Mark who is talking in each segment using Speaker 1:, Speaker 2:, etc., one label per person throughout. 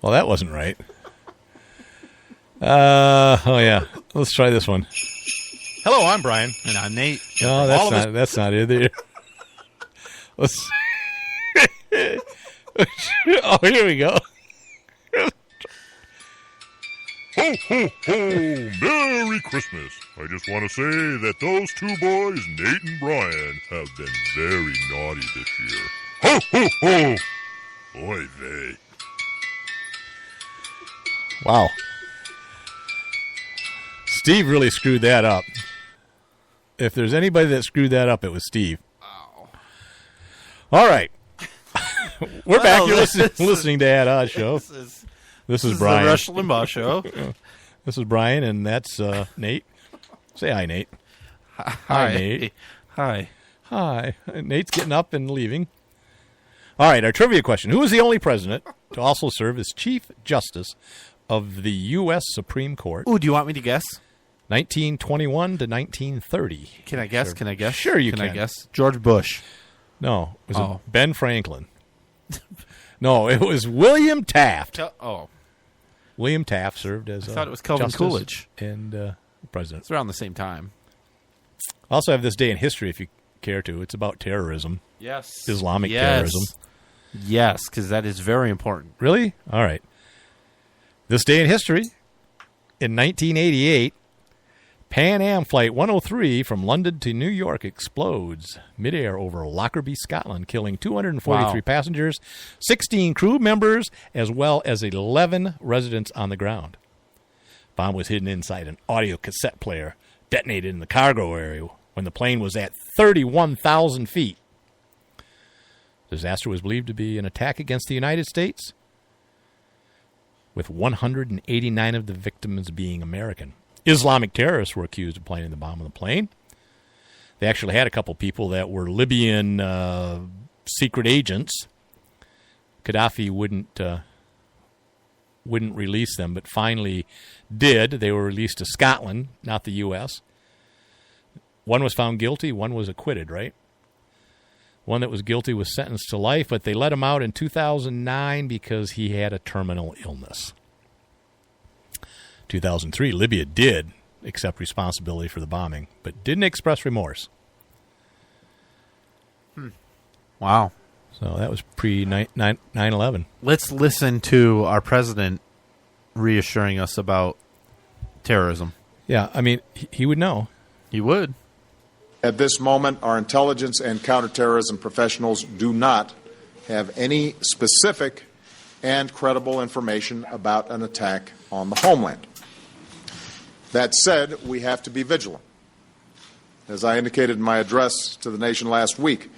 Speaker 1: Well, that wasn't right. Oh, yeah. Let's try this one. Hello, I'm Brian.
Speaker 2: And I'm Nate.
Speaker 1: No, that's not it either. Let's. Oh, here we go.
Speaker 3: Ho, ho, ho! Merry Christmas! I just want to say that those two boys, Nate and Brian, have been very naughty this year. Ho, ho, ho! Oy vey.
Speaker 1: Wow. Steve really screwed that up. If there's anybody that screwed that up, it was Steve.
Speaker 2: Oh.
Speaker 1: All right. We're back. You're listening to Ad Oz Show. This is Brian.
Speaker 2: The Rush Limbaugh Show.
Speaker 1: This is Brian, and that's Nate. Say hi, Nate.
Speaker 2: Hi,
Speaker 1: Nate.
Speaker 2: Hi.
Speaker 1: Hi. Nate's getting up and leaving. All right, our trivia question. Who was the only president to also serve as Chief Justice of the U.S. Supreme Court?
Speaker 2: Ooh, do you want me to guess?
Speaker 1: 1921 to 1930.
Speaker 2: Can I guess? Can I guess?
Speaker 1: Sure you can.
Speaker 2: Can I guess? George Bush.
Speaker 1: No, it was Ben Franklin. No, it was William Taft.
Speaker 2: Oh.
Speaker 1: William Taft served as
Speaker 2: I thought it was Calvin
Speaker 1: Justice
Speaker 2: Coolidge.
Speaker 1: And president.
Speaker 2: It's around the same time.
Speaker 1: I also have this day in history if you care to. It's about terrorism.
Speaker 2: Yes.
Speaker 1: Islamic terrorism.
Speaker 2: Yes, because that is very important.
Speaker 1: Really? All right. This day in history, in 1988, Pan Am Flight 103 from London to New York explodes midair over Lockerbie, Scotland, killing 243 passengers, 16 crew members, as well as 11 residents on the ground. Bomb was hidden inside an audio cassette player, detonated in the cargo area when the plane was at 31,000 feet. The disaster was believed to be an attack against the United States, with 189 of the victims being American. Islamic terrorists were accused of planting the bomb on the plane. They actually had a couple people that were Libyan secret agents. Gaddafi wouldn't release them, but finally did. They were released to Scotland, not the U.S. One was found guilty, one was acquitted, right? One that was guilty was sentenced to life, but they let him out in 2009 because he had a terminal illness. 2003, Libya did accept responsibility for the bombing, but didn't express remorse.
Speaker 2: Wow.
Speaker 1: So that was pre-9/11.
Speaker 2: Let's listen to our president reassuring us about terrorism.
Speaker 1: Yeah, I mean, he would know.
Speaker 2: He would.
Speaker 4: At this moment, our intelligence and counterterrorism professionals do not have any specific and credible information about an attack on the homeland. That said, we have to be vigilant. As I indicated in my address to the nation last week,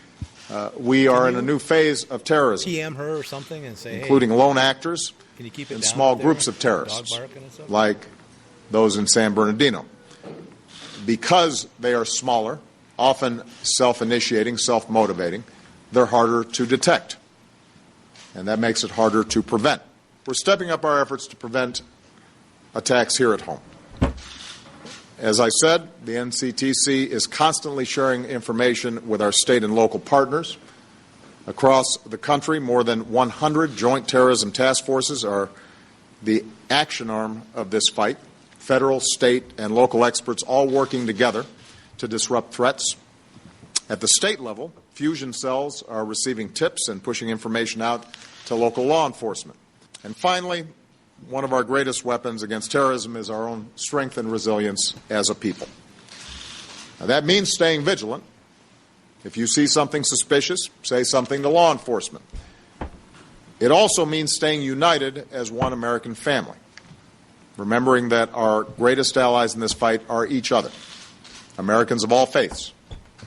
Speaker 4: we are in a new phase of terrorism.
Speaker 1: PM her or something and say,
Speaker 4: including lone actors
Speaker 1: can you keep it
Speaker 4: and
Speaker 1: down
Speaker 4: small
Speaker 1: there?
Speaker 4: groups of terrorists,
Speaker 1: Dog barking and stuff?
Speaker 4: like those in San Bernardino. Because they are smaller, often self-initiating, self-motivating, they're harder to detect. And that makes it harder to prevent. We're stepping up our efforts to prevent attacks here at home. As I said, the NCTC is constantly sharing information with our state and local partners. Across the country, more than 100 joint terrorism task forces are the action arm of this fight. Federal, state, and local experts all working together to disrupt threats. At the state level, fusion cells are receiving tips and pushing information out to local law enforcement. And finally, one of our greatest weapons against terrorism is our own strength and resilience as a people. Now, that means staying vigilant. If you see something suspicious, say something to law enforcement. It also means staying united as one American family, remembering that our greatest allies in this fight are each other, Americans of all faiths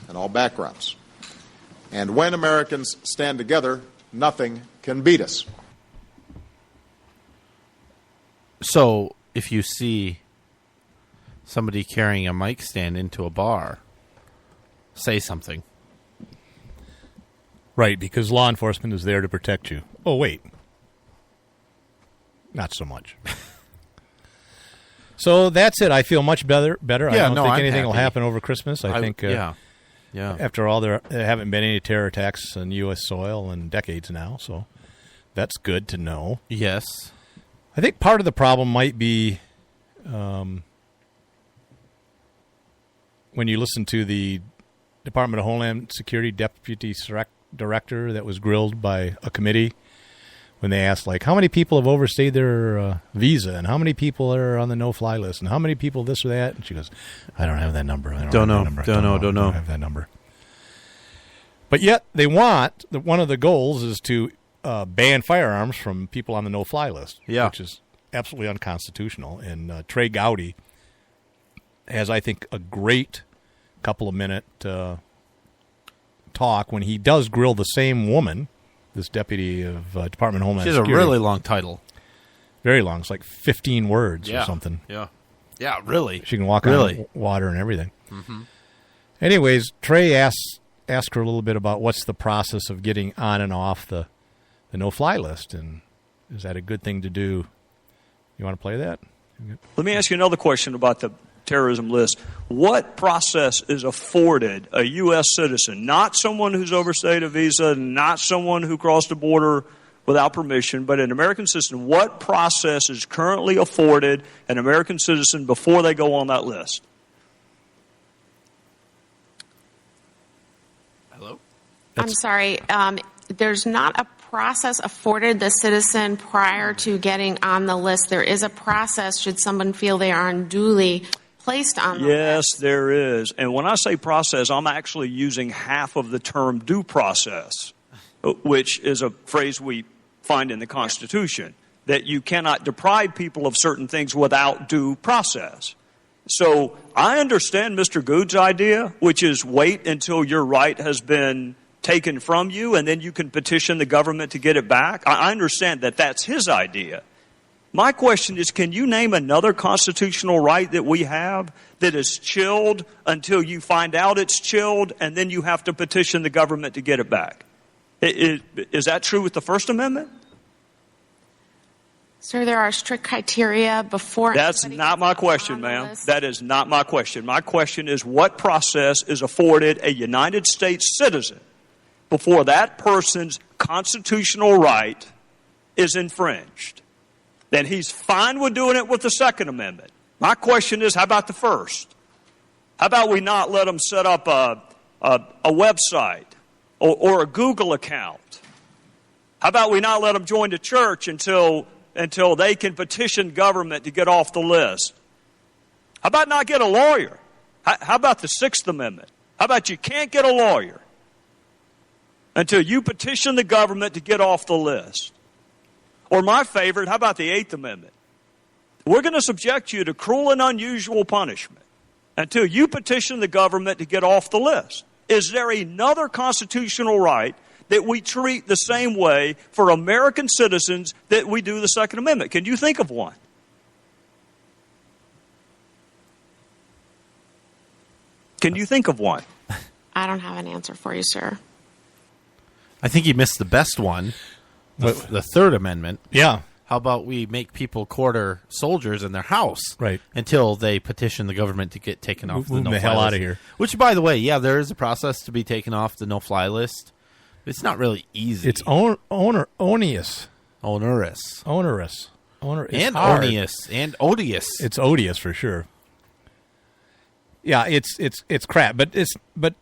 Speaker 4: and all backgrounds. And when Americans stand together, nothing can beat us.
Speaker 2: So, if you see somebody carrying a mic stand into a bar, say something.
Speaker 1: Right, because law enforcement is there to protect you. Oh, wait. Not so much. So that's it. I feel much better.
Speaker 2: Yeah,
Speaker 1: I don't think
Speaker 2: I'm
Speaker 1: anything
Speaker 2: happy.
Speaker 1: will happen over Christmas. I think,
Speaker 2: yeah.
Speaker 1: After all, there haven't been any terror attacks on U.S. soil in decades now, so that's good to know.
Speaker 2: Yes.
Speaker 1: I think part of the problem might be when you listen to the Department of Homeland Security Deputy Director that was grilled by a committee when they asked, like, how many people have overstayed their visa and how many people are on the no-fly list and how many people this or that. And she goes, I don't have that number. I don't know. Don't have that number. But yet they want, one of the goals is to ban firearms from people on the no-fly list, which is absolutely unconstitutional. And Trey Gowdy has, I think, a great couple of minute talk when he does grill the same woman, this deputy of Department of Homeland Security.
Speaker 2: She has a really long title.
Speaker 1: Very long. It's like 15 words or something.
Speaker 2: Yeah. Yeah, really.
Speaker 1: She can walk on water and everything. Mm-hmm. Anyways, Trey asked her a little bit about what's the process of getting on and off the no-fly list, and is that a good thing to do? You want to play that?
Speaker 5: Let me ask you another question about the terrorism list. What process is afforded a U.S. citizen, not someone who's overstayed a visa, not someone who crossed the border without permission, but an American citizen? What process is currently afforded an American citizen before they go on that list?
Speaker 2: Hello?
Speaker 6: I'm sorry. There's not a process afforded the citizen prior to getting on the list. There is a process should someone feel they are unduly placed on the list.
Speaker 5: Yes, there is. And when I say process, I'm actually using half of the term due process, which is a phrase we find in the Constitution, that you cannot deprive people of certain things without due process. So I understand Mr. Good's idea, which is wait until your right has been taken from you and then you can petition the government to get it back. I understand that that's his idea. My question is, can you name another constitutional right that we have that is chilled until you find out it's chilled and then you have to petition the government to get it back? Is that true with the First Amendment?
Speaker 6: Sir, there are strict criteria before.
Speaker 5: That's not my question, ma'am. That is not my question. My question is, what process is afforded a United States citizen before that person's constitutional right is infringed? Then he's fine with doing it with the Second Amendment. My question is, how about the First? How about we not let them set up a website or a Google account? How about we not let them join the church until they can petition government to get off the list? How about not get a lawyer? How about the Sixth Amendment? How about you can't get a lawyer until you petition the government to get off the list? Or my favorite, how about the Eighth Amendment? We're going to subject you to cruel and unusual punishment until you petition the government to get off the list. Is there another constitutional right that we treat the same way for American citizens that we do the Second Amendment? Can you think of one? Can you think of one?
Speaker 6: I don't have an answer for you, sir.
Speaker 2: I think you missed the best one, the Third Amendment.
Speaker 1: Yeah.
Speaker 2: How about we make people quarter soldiers in their house until they petition the government to get taken off the no-fly list?
Speaker 1: Hell out of here.
Speaker 2: Which, by the way, there is a process to be taken off the no-fly list. It's not really easy.
Speaker 1: It's onerous.
Speaker 2: Onerous.
Speaker 1: And
Speaker 2: odious. And odious.
Speaker 1: It's odious for sure. Yeah, it's crap. But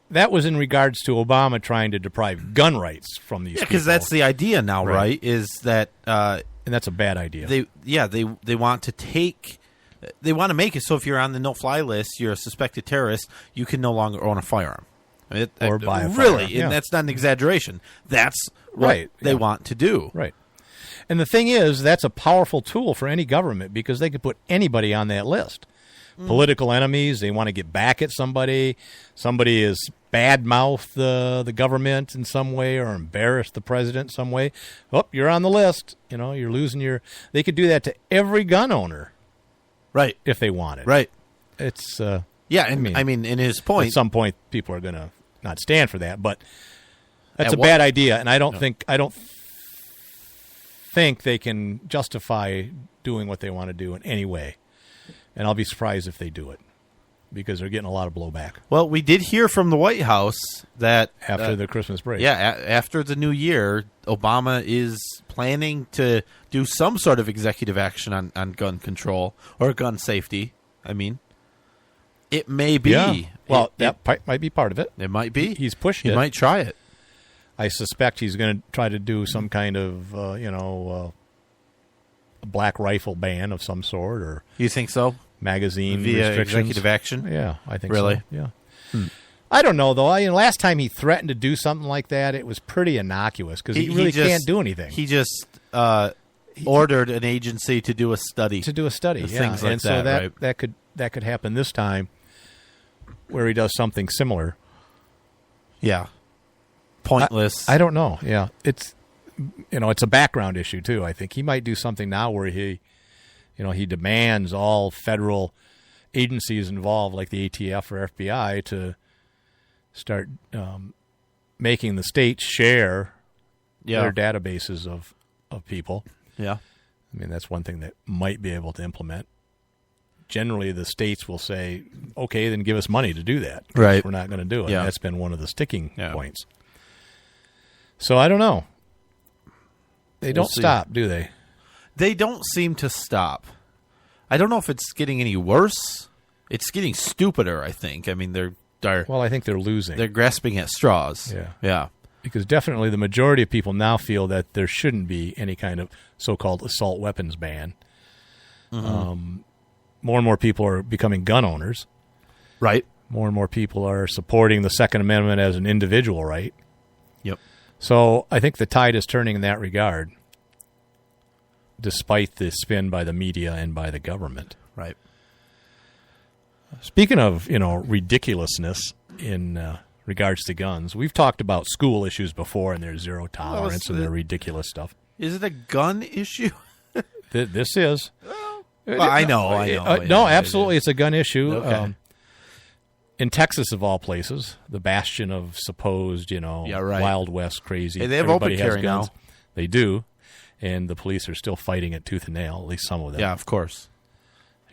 Speaker 1: that was in regards to Obama trying to deprive gun rights from these people.
Speaker 2: Because that's the idea now, right? Is that
Speaker 1: and that's a bad idea.
Speaker 2: They want to take. They want to make it so if you're on the no-fly list, you're a suspected terrorist, you can no longer own a firearm.
Speaker 1: Or buy a firearm.
Speaker 2: Really, and that's not an exaggeration. That's what they want to do.
Speaker 1: Right. And the thing is, that's a powerful tool for any government because they could put anybody on that list. Political enemies, they want to get back at somebody. Somebody is badmouth the government in some way or embarrass the president in some way. Oh, you're on the list. You're losing your... They could do that to every gun owner.
Speaker 2: Right.
Speaker 1: If they wanted.
Speaker 2: Right.
Speaker 1: It's...
Speaker 2: I mean, in his point...
Speaker 1: At some point, people are going to not stand for that, but that's a bad idea, and I don't think they can justify doing what they want to do in any way. And I'll be surprised if they do it because they're getting a lot of blowback.
Speaker 2: Well, we did hear from the White House that...
Speaker 1: After the Christmas break.
Speaker 2: Yeah, after the new year, Obama is planning to do some sort of executive action on gun control or gun safety. I mean, it may be.
Speaker 1: Yeah. Well, might be part of it.
Speaker 2: It might be.
Speaker 1: He's pushing it.
Speaker 2: He might try it.
Speaker 1: I suspect he's going to try to do some kind of, a black rifle ban of some sort, or
Speaker 2: You think so?
Speaker 1: magazine
Speaker 2: Via
Speaker 1: restrictions.
Speaker 2: executive action?
Speaker 1: Yeah, I think
Speaker 2: Really?
Speaker 1: so. Yeah. I don't know, though. Last time he threatened to do something like that, it was pretty innocuous because he really can't do anything.
Speaker 2: He just ordered an agency to do a study.
Speaker 1: To do a study,
Speaker 2: Of
Speaker 1: yeah.
Speaker 2: things like
Speaker 1: and so
Speaker 2: that, right?
Speaker 1: that could happen this time, where he does something similar.
Speaker 2: Yeah. Pointless.
Speaker 1: I don't know. Yeah, it's a background issue too. I think he might do something now where he demands all federal agencies involved, like the ATF or FBI, to start making the states share their databases of people.
Speaker 2: Yeah.
Speaker 1: I mean, that's one thing that might be able to implement. Generally, the states will say, okay, then give us money to do that.
Speaker 2: Right.
Speaker 1: We're not going to do it.
Speaker 2: Yeah.
Speaker 1: That's been one of the sticking points. So I don't know. They don't stop, do they?
Speaker 2: They don't seem to stop. I don't know if it's getting any worse. It's getting stupider, I think. I mean, they're
Speaker 1: Well, I think they're losing.
Speaker 2: they're grasping at straws.
Speaker 1: Yeah.
Speaker 2: Yeah.
Speaker 1: Because definitely the majority of people now feel that there shouldn't be any kind of so-called assault weapons ban. More and more people are becoming gun owners.
Speaker 2: Right.
Speaker 1: More and more people are supporting the Second Amendment as an individual right.
Speaker 2: Yep.
Speaker 1: So I think the tide is turning in that regard, despite the spin by the media and by the government.
Speaker 2: Right.
Speaker 1: Speaking of, ridiculousness in regards to guns, we've talked about school issues before, and there's zero tolerance and their ridiculous stuff.
Speaker 2: Is it a gun issue?
Speaker 1: This is.
Speaker 2: Well, I know.
Speaker 1: No, absolutely, it's a gun issue.
Speaker 2: Okay.
Speaker 1: In Texas, of all places, the bastion of supposed, Wild West crazy.
Speaker 2: Hey, they have
Speaker 1: everybody
Speaker 2: open
Speaker 1: has
Speaker 2: carry
Speaker 1: guns.
Speaker 2: now.
Speaker 1: They do, and the police are still fighting it tooth and nail, at least some of them.
Speaker 2: Yeah, of course.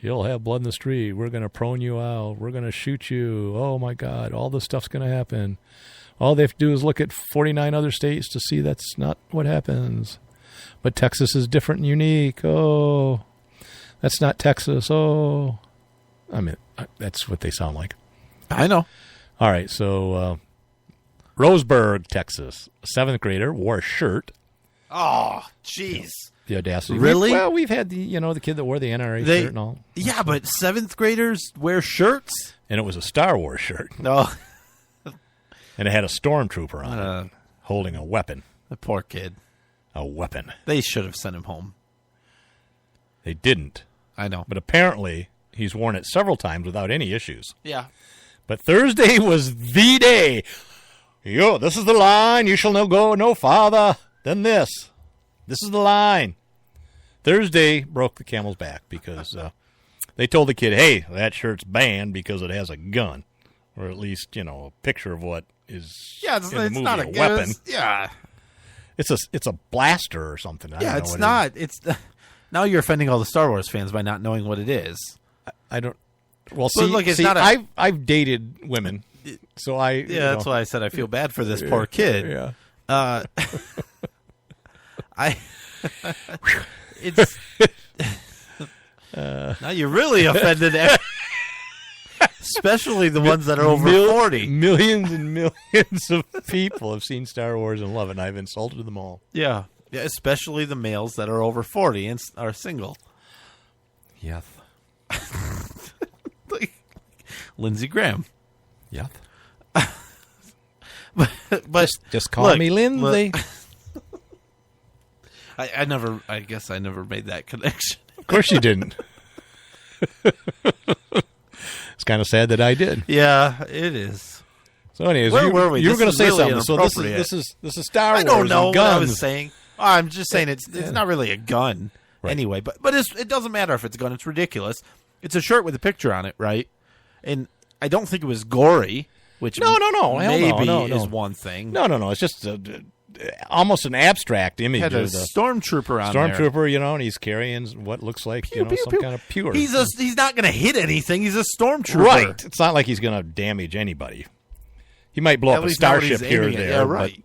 Speaker 1: You'll have blood in the street. We're going to prone you out. We're going to shoot you. Oh, my God. All this stuff's going to happen. All they have to do is look at 49 other states to see that's not what happens. But Texas is different and unique. Oh, that's not Texas. Oh. I mean, that's what they sound like.
Speaker 2: I know.
Speaker 1: All right, so Roseburg, Texas. A 7th grader wore a shirt.
Speaker 2: Oh, jeez.
Speaker 1: The audacity.
Speaker 2: Really?
Speaker 1: We've had the kid that wore the NRA shirt and all.
Speaker 2: Yeah, but 7th graders wear shirts?
Speaker 1: And it was a Star Wars shirt.
Speaker 2: No.
Speaker 1: And it had a stormtrooper on it, holding a weapon.
Speaker 2: The poor kid.
Speaker 1: A weapon.
Speaker 2: They should have sent him home.
Speaker 1: They didn't.
Speaker 2: I know.
Speaker 1: But apparently, he's worn it several times without any issues.
Speaker 2: Yeah.
Speaker 1: But Thursday was the day. Yo, this is the line. You shall go no farther than this. This is the line. Thursday broke the camel's back because they told the kid, hey, that shirt's banned because it has a gun. Or at least, a picture of what is in the movie,
Speaker 2: not
Speaker 1: a weapon.
Speaker 2: Yeah.
Speaker 1: It's a blaster or something. I don't know
Speaker 2: It's
Speaker 1: what
Speaker 2: not. It's now you're offending all the Star Wars fans by not knowing what it is.
Speaker 1: I don't. Well, see,
Speaker 2: look, it's not
Speaker 1: I've dated women, so I.
Speaker 2: Yeah, that's why I said I feel bad for this poor kid.
Speaker 1: Yeah.
Speaker 2: It's now you really offended especially the ones that are over 40.
Speaker 1: Millions and millions of people have seen Star Wars and love it, and I've insulted them all.
Speaker 2: Yeah, especially the males that are over 40 and are single.
Speaker 1: Yes.
Speaker 2: Like Lindsey Graham.
Speaker 1: Yes.
Speaker 2: But
Speaker 1: just call me Lindsay.
Speaker 2: I guess I never made that connection.
Speaker 1: Of course you didn't. It's kind of sad that I did.
Speaker 2: Yeah, it is.
Speaker 1: So, anyways,
Speaker 2: Where were we?
Speaker 1: You were going to say
Speaker 2: really
Speaker 1: something. So this is Star Wars.
Speaker 2: I don't know
Speaker 1: and
Speaker 2: what
Speaker 1: guns.
Speaker 2: I was saying. I'm just saying it's not really a gun anyway. But it doesn't matter if it's a gun. It's ridiculous. It's a shirt with a picture on it, right? And I don't think it was gory. Which
Speaker 1: no.
Speaker 2: maybe
Speaker 1: No.
Speaker 2: is one thing.
Speaker 1: No. It's just almost an abstract image
Speaker 2: Had a
Speaker 1: of the
Speaker 2: stormtrooper on there.
Speaker 1: Stormtrooper, and he's carrying what looks like some kind of pure.
Speaker 2: He's not going to hit anything. He's a stormtrooper,
Speaker 1: right? It's not like he's going to damage anybody. He might blow up a starship here or there.
Speaker 2: Yeah, right.